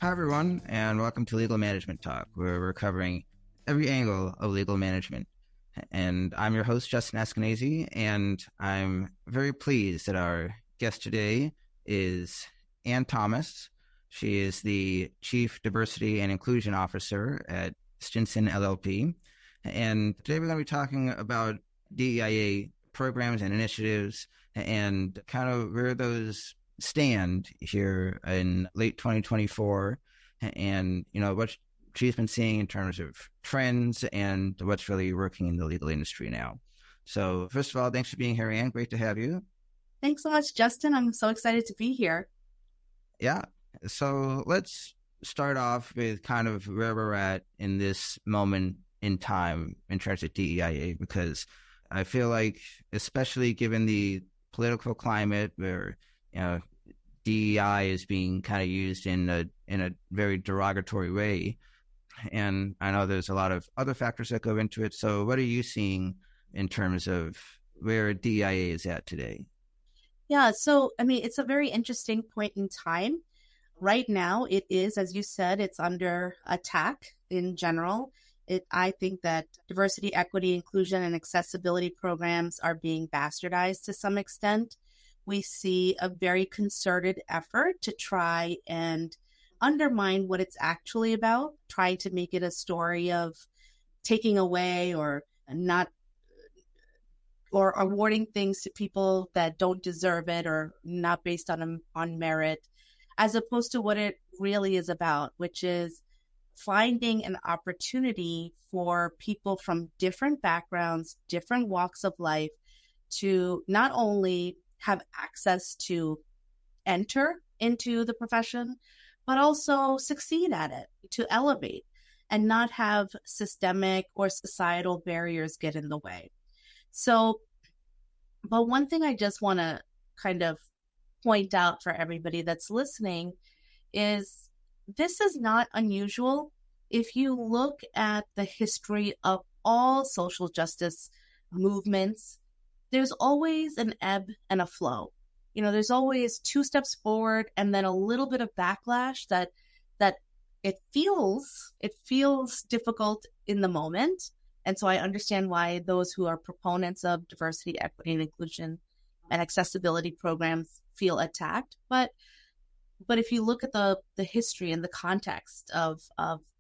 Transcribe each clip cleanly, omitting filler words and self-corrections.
Hi, everyone, and welcome to Legal Management Talk, where we're covering every angle of legal management. And I'm your host, Justin Eskenazi, and I'm very pleased that our guest today is Ann Thomas. She is the Chief Diversity and Inclusion Officer at Stinson LLP. And today we're going to be talking about DEIA programs and initiatives and kind of where those stand here in late 2024 and what she's been seeing in terms of trends and what's really working in the legal industry now. So first of all, thanks for being here, Anne. Great to have you. Thanks so much, Justin. I'm so excited to be here. Yeah. So let's start off with kind of where we're at in this moment in time in terms of DEIA, because I feel like, especially given the political climate where DEI is being kind of used in a very derogatory way, and I know there's a lot of other factors that go into it. So, what are you seeing in terms of where DEIA is at today? Yeah, so it's a very interesting point in time. Right now, it is, as you said, it's under attack in general. I think that diversity, equity, inclusion, and accessibility programs are being bastardized to some extent. We see a very concerted effort to try and undermine what it's actually about, trying to make it a story of taking away or not, or awarding things to people that don't deserve it or not based on merit, as opposed to what it really is about, which is finding an opportunity for people from different backgrounds, different walks of life to not only have access to enter into the profession, but also succeed at it, to elevate and not have systemic or societal barriers get in the way. So, but one thing I just want to kind of point out for everybody that's listening is this is not unusual. If you look at the history of all social justice movements, there's always an ebb and a flow. There's always two steps forward and then a little bit of backlash that it feels difficult in the moment. And so I understand why those who are proponents of diversity, equity, and inclusion and accessibility programs feel attacked. But if you look at the history and the context of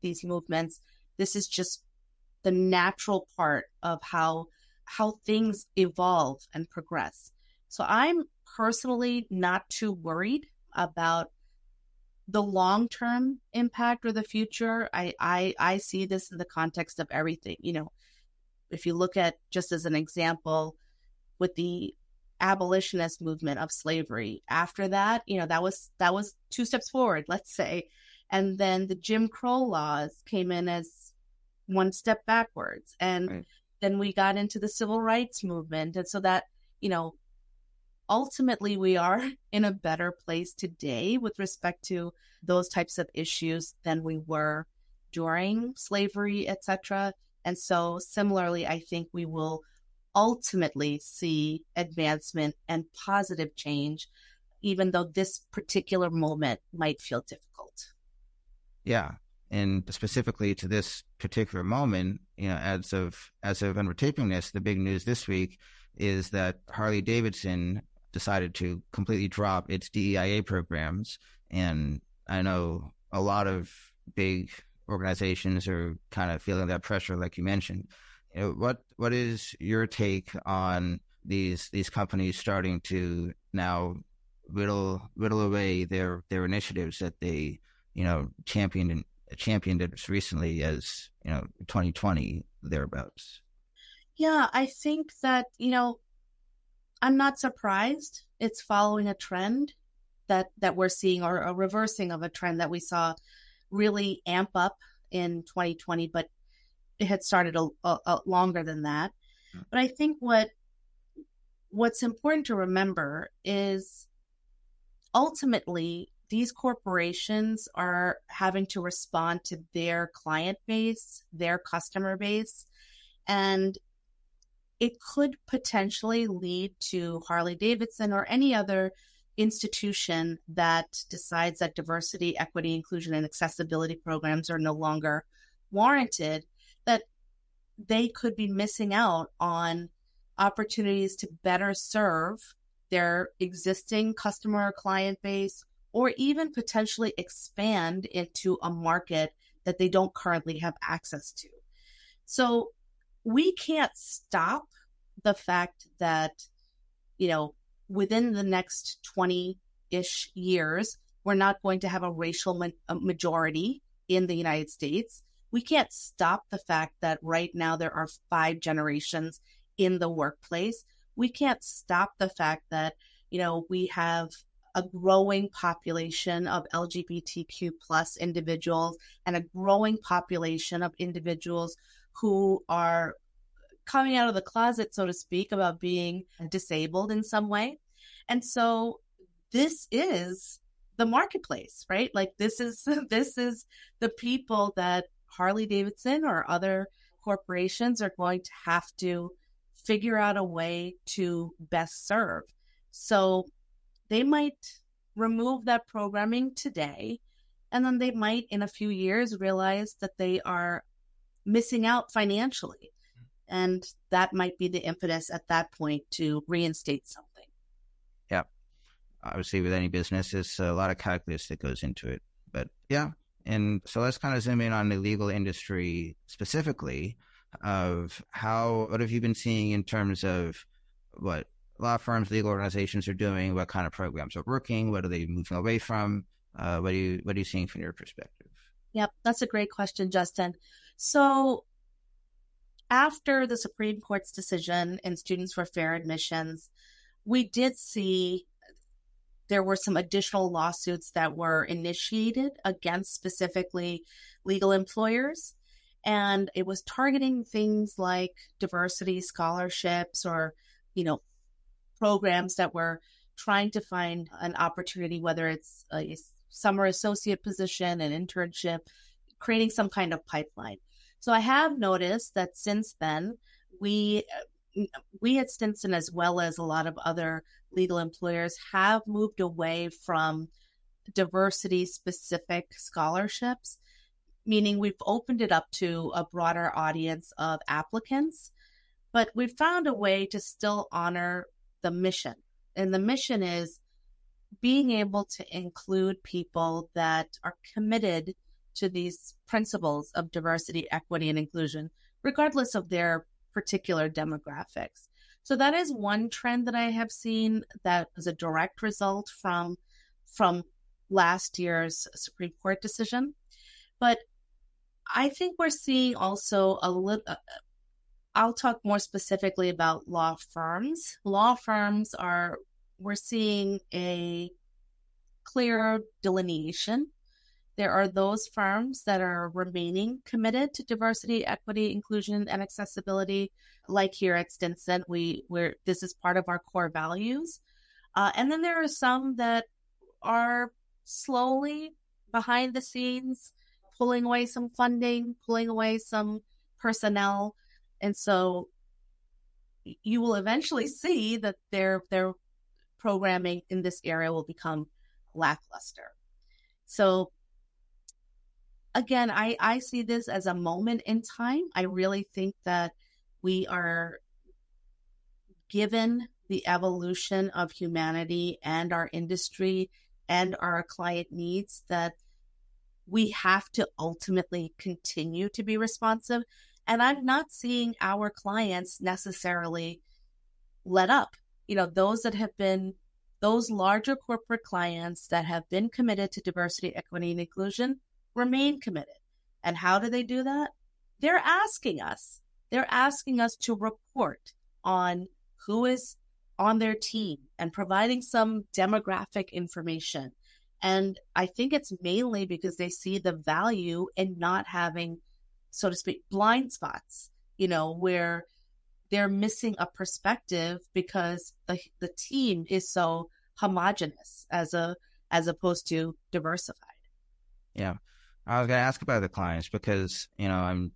these movements, this is just the natural part of how things evolve and progress. So I'm personally not too worried about the long-term impact or the future. I see this in the context of everything. If you look at, just as an example, with the abolitionist movement of slavery, after that, that was two steps forward, let's say. And then the Jim Crow laws came in as one step backwards. And right. Then we got into the civil rights movement. And so that, ultimately we are in a better place today with respect to those types of issues than we were during slavery, etc. And so similarly, I think we will ultimately see advancement and positive change, even though this particular moment might feel difficult. Yeah. And specifically to this particular moment, as of when we're taping this, the big news this week is that Harley Davidson decided to completely drop its DEIA programs. And I know a lot of big organizations are kind of feeling that pressure, like you mentioned. What is your take on these companies starting to now whittle away their initiatives that they championed it recently, as 2020 thereabouts? Yeah, I think that I'm not surprised. It's following a trend that we're seeing, or a reversing of a trend that we saw really amp up in 2020, but it had started a longer than that. But I think what's important to remember is ultimately these corporations are having to respond to their client base, their customer base, and it could potentially lead to Harley Davidson or any other institution that decides that diversity, equity, inclusion, and accessibility programs are no longer warranted, that they could be missing out on opportunities to better serve their existing customer or client base, or even potentially expand into a market that they don't currently have access to. So we can't stop the fact that, within the next 20-ish years, we're not going to have a racial majority in the United States. We can't stop the fact that right now there are 5 generations in the workplace. We can't stop the fact that, we have a growing population of LGBTQ plus individuals and a growing population of individuals who are coming out of the closet, so to speak, about being disabled in some way. And so this is the marketplace, right? Like this is the people that Harley Davidson or other corporations are going to have to figure out a way to best serve. So they might remove that programming today, and then they might in a few years realize that they are missing out financially. And that might be the impetus at that point to reinstate something. Yeah. Obviously, with any business, it's a lot of calculus that goes into it. But yeah. And so let's kind of zoom in on the legal industry specifically of what have you been seeing in terms of what law firms, legal organizations are doing, what kind of programs are working, what are they moving away from? What are you seeing from your perspective? Yep, that's a great question, Justin. So after the Supreme Court's decision in Students for Fair Admissions, we did see there were some additional lawsuits that were initiated against specifically legal employers. And it was targeting things like diversity scholarships or, programs that were trying to find an opportunity, whether it's a summer associate position, an internship, creating some kind of pipeline. So I have noticed that since then, we at Stinson, as well as a lot of other legal employers, have moved away from diversity-specific scholarships, meaning we've opened it up to a broader audience of applicants, but we've found a way to still honor the mission. And the mission is being able to include people that are committed to these principles of diversity, equity, and inclusion, regardless of their particular demographics. So that is one trend that I have seen that was a direct result from last year's Supreme Court decision. But I think we're seeing also a little, I'll talk more specifically about law firms. Law firms we're seeing a clear delineation. There are those firms that are remaining committed to diversity, equity, inclusion, and accessibility. Like here at Stinson, this is part of our core values. And then there are some that are slowly behind the scenes, pulling away some funding, pulling away some personnel. And so you will eventually see that their programming in this area will become lackluster. So again, I see this as a moment in time. I really think that we are, given the evolution of humanity and our industry and our client needs, that we have to ultimately continue to be responsive. And I'm not seeing our clients necessarily let up. Those larger corporate clients that have been committed to diversity, equity, and inclusion remain committed. And how do they do that? They're asking us to report on who is on their team and providing some demographic information. And I think it's mainly because they see the value in not having, so to speak, blind spots, where they're missing a perspective because the team is so homogenous as opposed to diversified. Yeah. I was going to ask about the clients because, I'm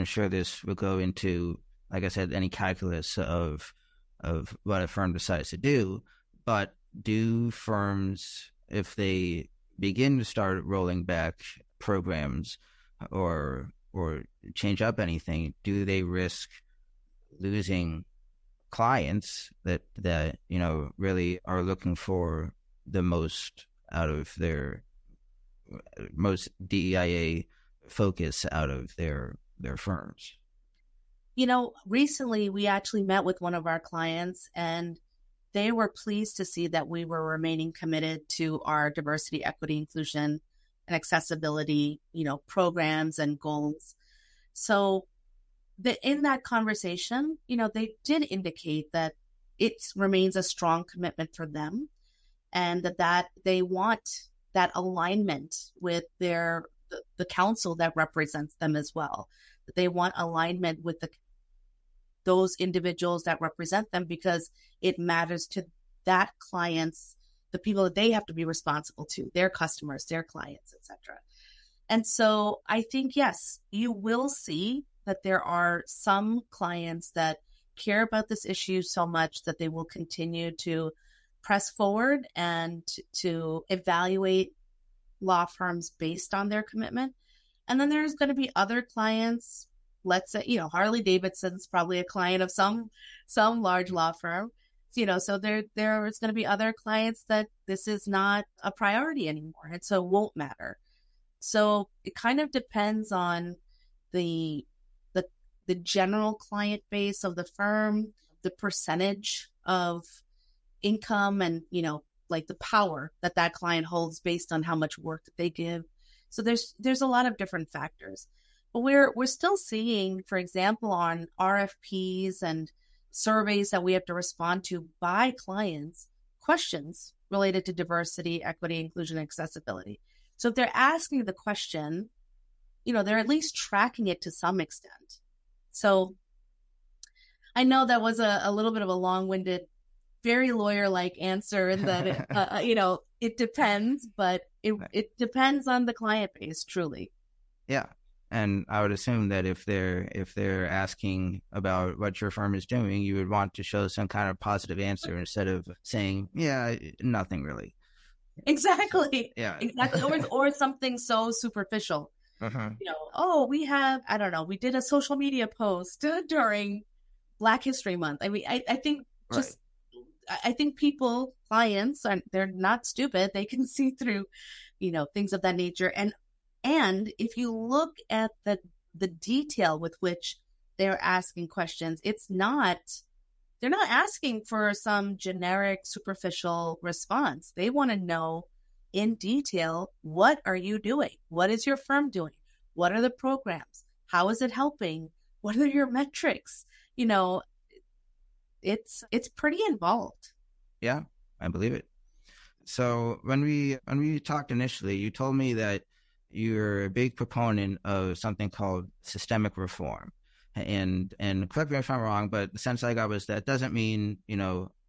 sure this will go into, like I said, any calculus of what a firm decides to do. But do firms, if they begin to start rolling back programs or change up anything, do they risk losing clients that really are looking for the most out of their most DEIA focus out of their firms? Recently we actually met with one of our clients, and they were pleased to see that we were remaining committed to our diversity, equity, inclusion, and accessibility, programs and goals. So in that conversation, they did indicate that it remains a strong commitment for them, and that they want that alignment with the council that represents them as well. That they want alignment with those individuals that represent them, because it matters to that clients, the people that they have to be responsible to, their customers, their clients, etc. And so I think, yes, you will see that there are some clients that care about this issue so much that they will continue to press forward and to evaluate law firms based on their commitment. And then there's going to be other clients. Let's say, Harley Davidson's probably a client of some large law firm. So there's going to be other clients that this is not a priority anymore, and so it won't matter. So it kind of depends on the general client base of the firm, the percentage of income, and like the power that client holds based on how much work that they give. So there's a lot of different factors. But we're still seeing, for example, on RFPs and surveys that we have to respond to by clients, questions related to diversity, equity, inclusion, and accessibility. So if they're asking the question, they're at least tracking it to some extent. So I know that was a little bit of a long-winded, very lawyer-like answer, in that it depends, but it depends on the client base, truly. Yeah. And I would assume that if they're asking about what your firm is doing, you would want to show some kind of positive answer instead of saying, yeah, nothing really. Exactly. Yeah. Exactly. Or something so superficial. Uh-huh. We have, I don't know, we did a social media post during Black History Month. I mean, I think just, right. I think clients, they're not stupid. They can see through, things of that nature. And if you look at the detail with which they're asking questions, they're not asking for some generic, superficial response. They want to know in detail, what are you doing? What is your firm doing? What are the programs? How is it helping? What are your metrics? It's pretty involved. Yeah, I believe it. So when we talked initially, you told me that you're a big proponent of something called systemic reform. And correct me if I'm wrong, but the sense I got was that doesn't mean,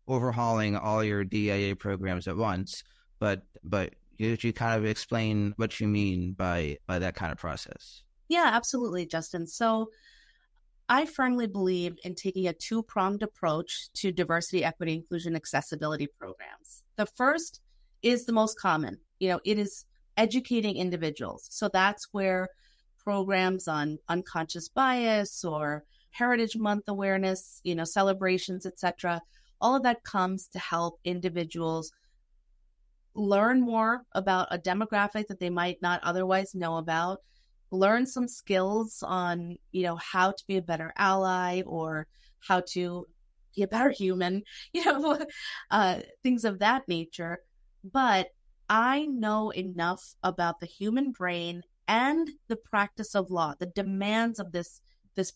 overhauling all your DIA programs at once, but you kind of explain what you mean by that kind of process. Yeah, absolutely, Justin. So I firmly believe in taking a two-pronged approach to diversity, equity, inclusion, accessibility programs. The first is the most common. It is educating individuals. So that's where programs on unconscious bias or Heritage Month awareness, celebrations, etc., all of that comes to help individuals learn more about a demographic that they might not otherwise know about, learn some skills on, how to be a better ally or how to be a better human, things of that nature. But I know enough about the human brain and the practice of law, the demands of this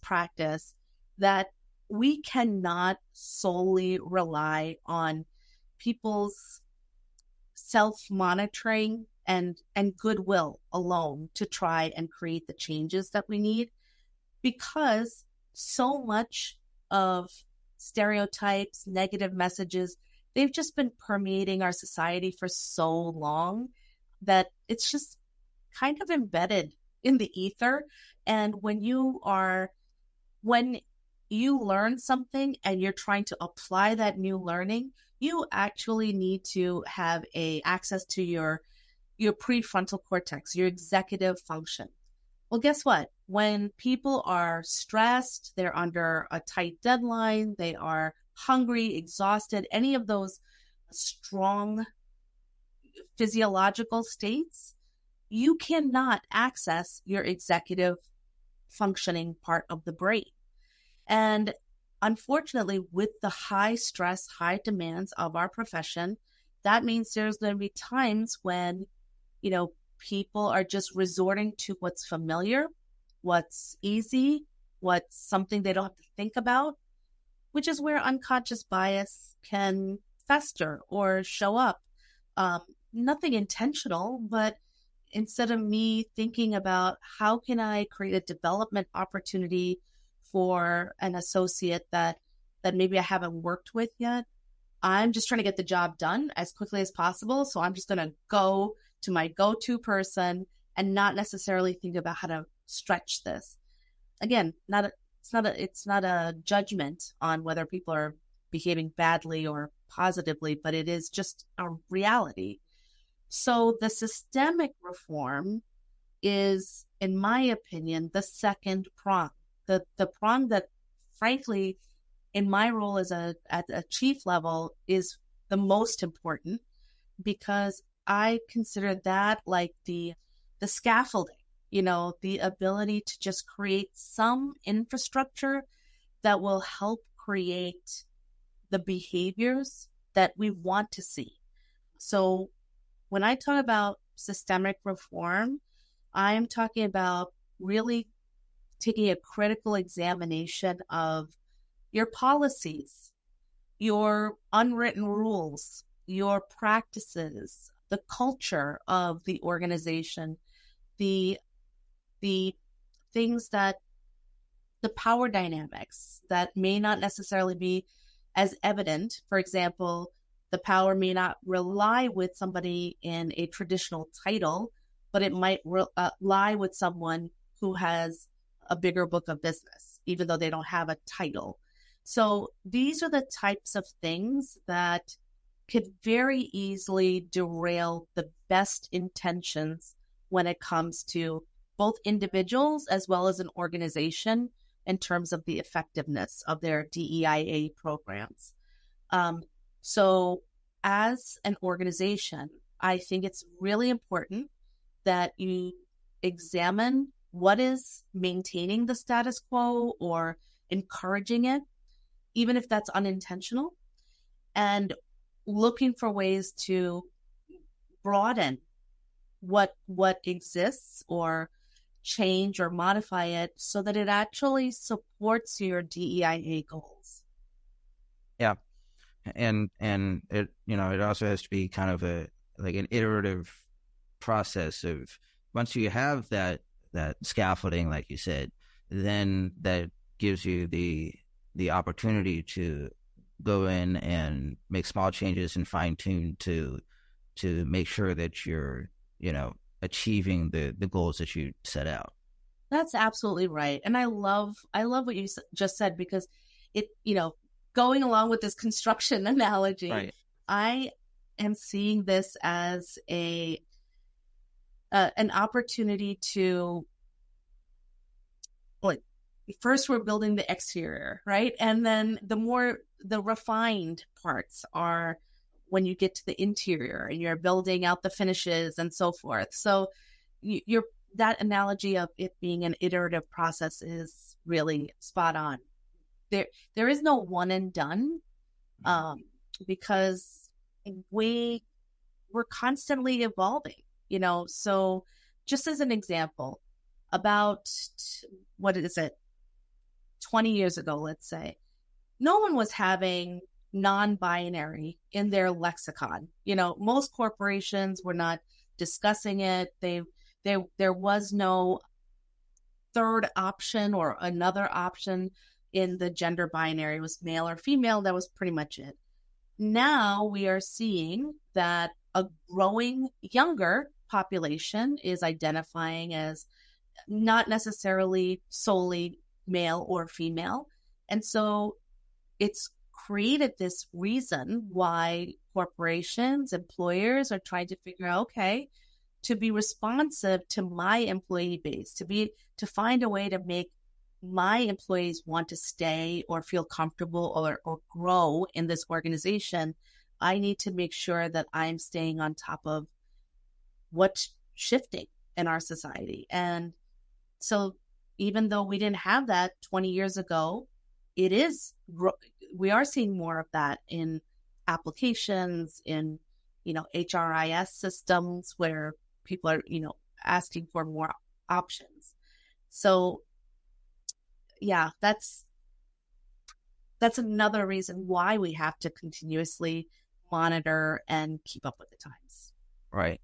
practice, that we cannot solely rely on people's self-monitoring and goodwill alone to try and create the changes that we need, because so much of stereotypes, negative messages, they've just been permeating our society for so long that it's just kind of embedded in the ether. And when you learn something and you're trying to apply that new learning, you actually need to have access to your prefrontal cortex, your executive function. Well, guess what? When people are stressed, they're under a tight deadline, they are hungry, exhausted, any of those strong physiological states, you cannot access your executive functioning part of the brain. And unfortunately, with the high stress, high demands of our profession, that means there's going to be times when, people are just resorting to what's familiar, what's easy, what's something they don't have to think about, which is where unconscious bias can fester or show up. Nothing intentional, but instead of me thinking about how can I create a development opportunity for an associate that maybe I haven't worked with yet, I'm just trying to get the job done as quickly as possible. So I'm just going to go to my go-to person and not necessarily think about how to stretch this. Again, it's not a judgment on whether people are behaving badly or positively, but it is just a reality. So the systemic reform is, in my opinion, the second prong, the prong that, frankly, in my role at a chief level is the most important, because I consider that like the scaffolding, the ability to just create some infrastructure that will help create the behaviors that we want to see. So when I talk about systemic reform, I'm talking about really taking a critical examination of your policies, your unwritten rules, your practices, the culture of the organization, the things that, the power dynamics that may not necessarily be as evident. For example, the power may not rely with somebody in a traditional title, but it might lie with someone who has a bigger book of business, even though they don't have a title. So these are the types of things that could very easily derail the best intentions when it comes to both individuals as well as an organization in terms of the effectiveness of their DEIA programs. So as an organization, I think it's really important that you examine what is maintaining the status quo or encouraging it, even if that's unintentional, and looking for ways to broaden what exists or change or modify it so that it actually supports your DEIA goals. Yeah. And it, it also has to be kind of an iterative process of, once you have that scaffolding, like you said, then that gives you the opportunity to go in and make small changes and fine tune to make sure that you're, achieving the goals that you set out. That's absolutely right. And I love what you just said, because it, going along with this construction analogy, right, I am seeing this as an opportunity to, first we're building the exterior, right? And then the refined parts are when you get to the interior and you're building out the finishes and so forth. So that analogy of it being an iterative process is really spot on. There is no one and done, because we're constantly evolving, so just as an example, about, 20 years ago, let's say, no one was having non-binary in their lexicon. Most corporations were not discussing it. There was no third option or another option in the gender binary. It was male or female. That was pretty much it. Now we are seeing that a growing younger population is identifying as not necessarily solely male or female. And so it's created this reason why corporations, employers are trying to figure out, okay, to be responsive to my employee base, to find a way to make my employees want to stay or feel comfortable or grow in this organization, I need to make sure that I'm staying on top of what's shifting in our society. And so even though we didn't have that 20 years ago, we are seeing more of that in applications, in, HRIS systems where people are, asking for more options. So yeah, that's another reason why we have to continuously monitor and keep up with the times. Right.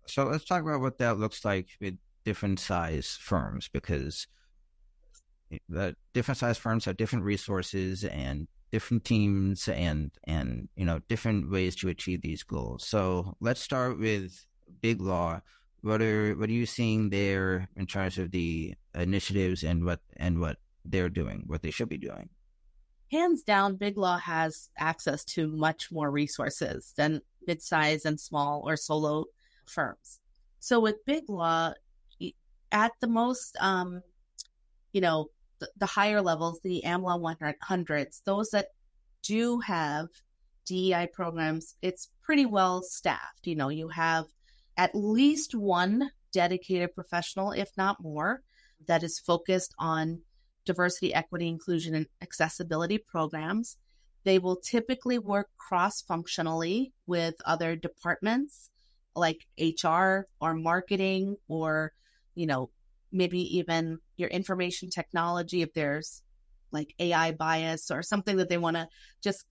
So let's talk about what that looks like with different size firms, because the different size firms have different resources and different teams and different ways to achieve these goals. So let's start with Big Law. What are you seeing there in terms of the initiatives and what they're doing, what they should be doing? Hands down, Big Law has access to much more resources than mid-size and small or solo firms. So with Big Law, at the most, the higher levels, the AmLaw 100s, those that do have DEI programs, it's pretty well staffed. You have at least one dedicated professional, if not more, that is focused on diversity, equity, inclusion, and accessibility programs. They will typically work cross-functionally with other departments like HR or marketing or, maybe even your information technology if there's like AI bias or something that they want to just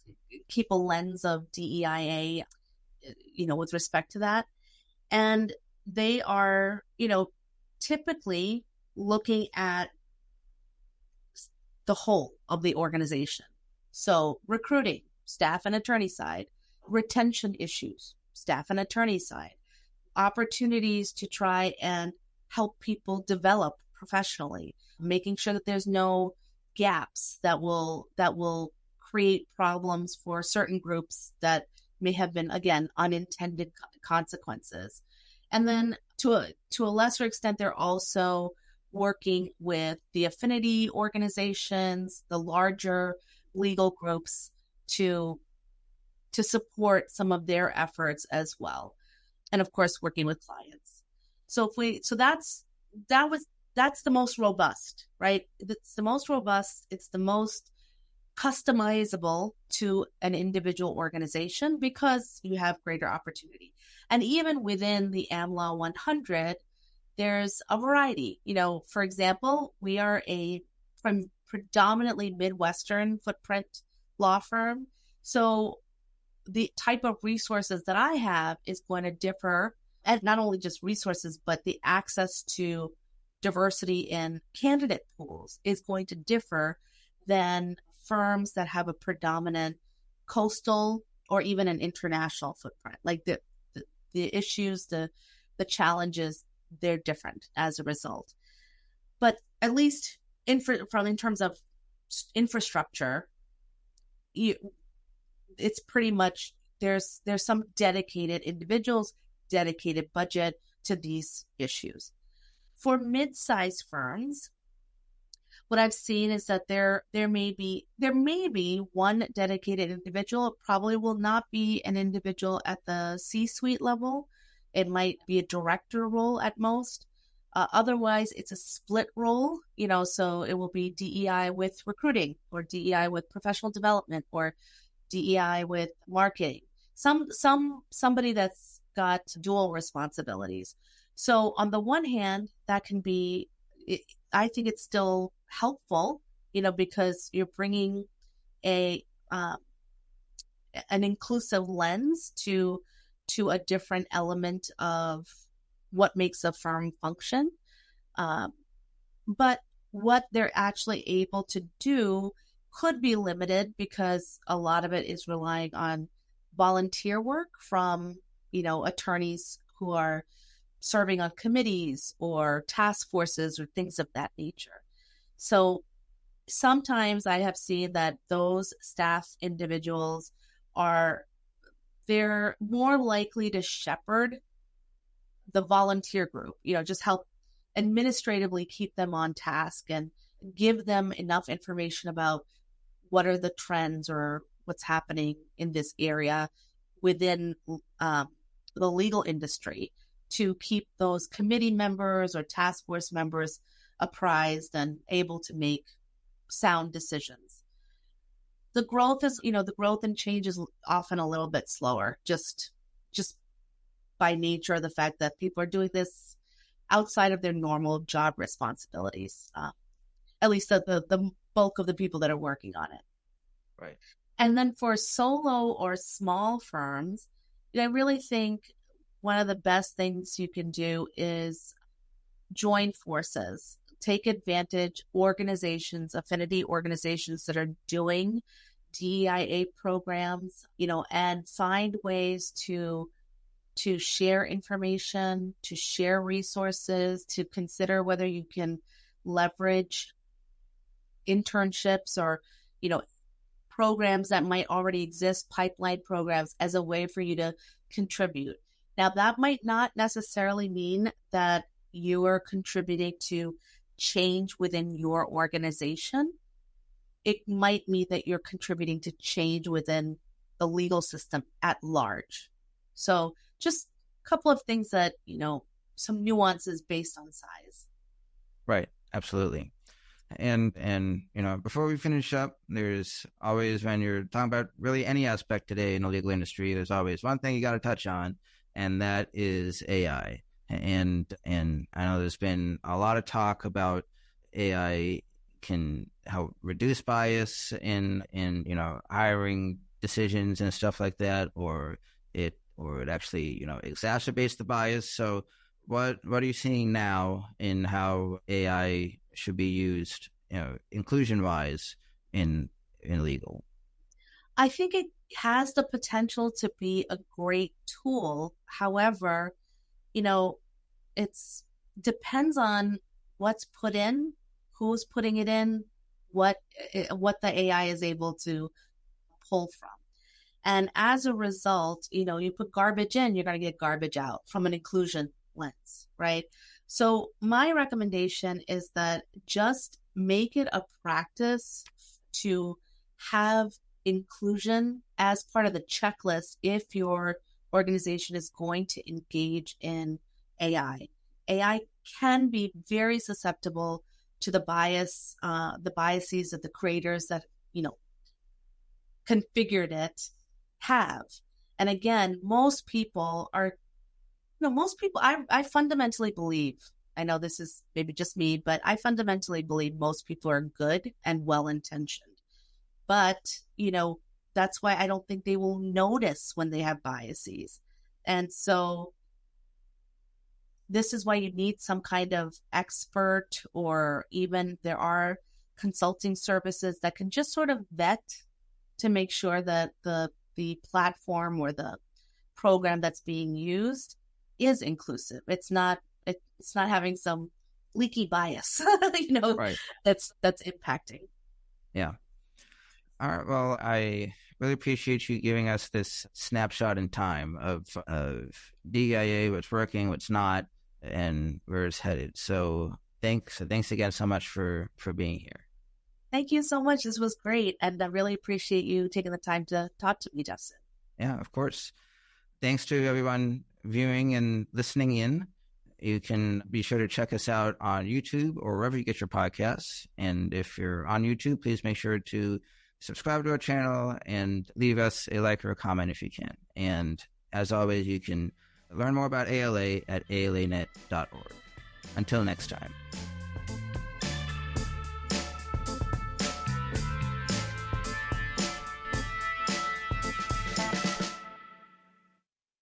keep a lens of DEIA, with respect to that. And they are, typically looking at the whole of the organization. So recruiting, staff and attorney side, retention issues, staff and attorney side, opportunities to try and help people develop professionally, making sure that there's no gaps that will create problems for certain groups that may have been, again, unintended consequences. And then to a lesser extent, they're also working with the affinity organizations, the larger legal groups to support some of their efforts as well. And of course, working with clients. That's the most robust, right? It's the most robust. It's the most customizable to an individual organization because you have greater opportunity. And even within the AmLaw 100, there's a variety. For example, we are a predominantly Midwestern footprint law firm. So the type of resources that I have is going to differ, and not only just resources, but the access to diversity in candidate pools is going to differ than firms that have a predominant coastal or even an international footprint. Like the issues, the challenges, they're different as a result. But at least in terms of infrastructure, it's pretty much there's some dedicated individuals, dedicated budget to these issues. For mid-sized firms, what I've seen is that there may be one dedicated individual. It probably will not be an individual at the C-suite level. It might be a director role at most. Otherwise, it's a split role, so it will be DEI with recruiting or DEI with professional development or DEI with marketing. Somebody that's got dual responsibilities. So on the one hand, that can be, I think it's still helpful, because you're bringing an inclusive lens to a different element of what makes a firm function. But what they're actually able to do could be limited because a lot of it is relying on volunteer work from, attorneys who are serving on committees or task forces or things of that nature. So sometimes I have seen that those staff individuals they're more likely to shepherd the volunteer group, just help administratively keep them on task and give them enough information about what are the trends or what's happening in this area within the legal industry to keep those committee members or task force members apprised and able to make sound decisions. The growth and change is often a little bit slower, just by nature of the fact that people are doing this outside of their normal job responsibilities. At least the bulk of the people that are working on it. Right. And then for solo or small firms, I really think one of the best things you can do is join forces, take advantage organizations, affinity organizations that are doing DEIA programs, and find ways to share information, to share resources, to consider whether you can leverage internships or, programs that might already exist, pipeline programs, as a way for you to contribute. Now, that might not necessarily mean that you are contributing to change within your organization. It might mean that you're contributing to change within the legal system at large. So just a couple of things that, some nuances based on size. Right. Absolutely. And before we finish up, there's always, when you're talking about really any aspect today in the legal industry, there's always one thing you got to touch on, and that is AI. And I know there's been a lot of talk about AI can help reduce bias in hiring decisions and stuff like that, or it actually exacerbates the bias. So what are you seeing now in how AI should be used, inclusion-wise in legal? I think it has the potential to be a great tool. However, it depends on what's put in, who's putting it in, what the AI is able to pull from. And as a result, you put garbage in, you're going to get garbage out from an inclusion lens, right? So my recommendation is that just make it a practice to have inclusion as part of the checklist if your organization is going to engage in AI. AI can be very susceptible to the biases that the creators that, configured it have. And again, most people, I fundamentally believe, I know this is maybe just me, but I fundamentally believe most people are good and well-intentioned. But, that's why I don't think they will notice when they have biases. And so this is why you need some kind of expert, or even there are consulting services that can just sort of vet to make sure that the platform or the program that's being used is inclusive. It's not having some leaky bias, Right. that's impacting. Yeah. All right. Well, I really appreciate you giving us this snapshot in time of DEIA, what's working, what's not, and where it's headed. So thanks again so much for being here. Thank you so much. This was great. And I really appreciate you taking the time to talk to me, Justin. Yeah, of course. Thanks to everyone viewing and listening in. You can be sure to check us out on YouTube or wherever you get your podcasts. And if you're on YouTube, please make sure to subscribe to our channel and leave us a like or a comment if you can. And as always, you can learn more about ALA at alanet.org. Until next time.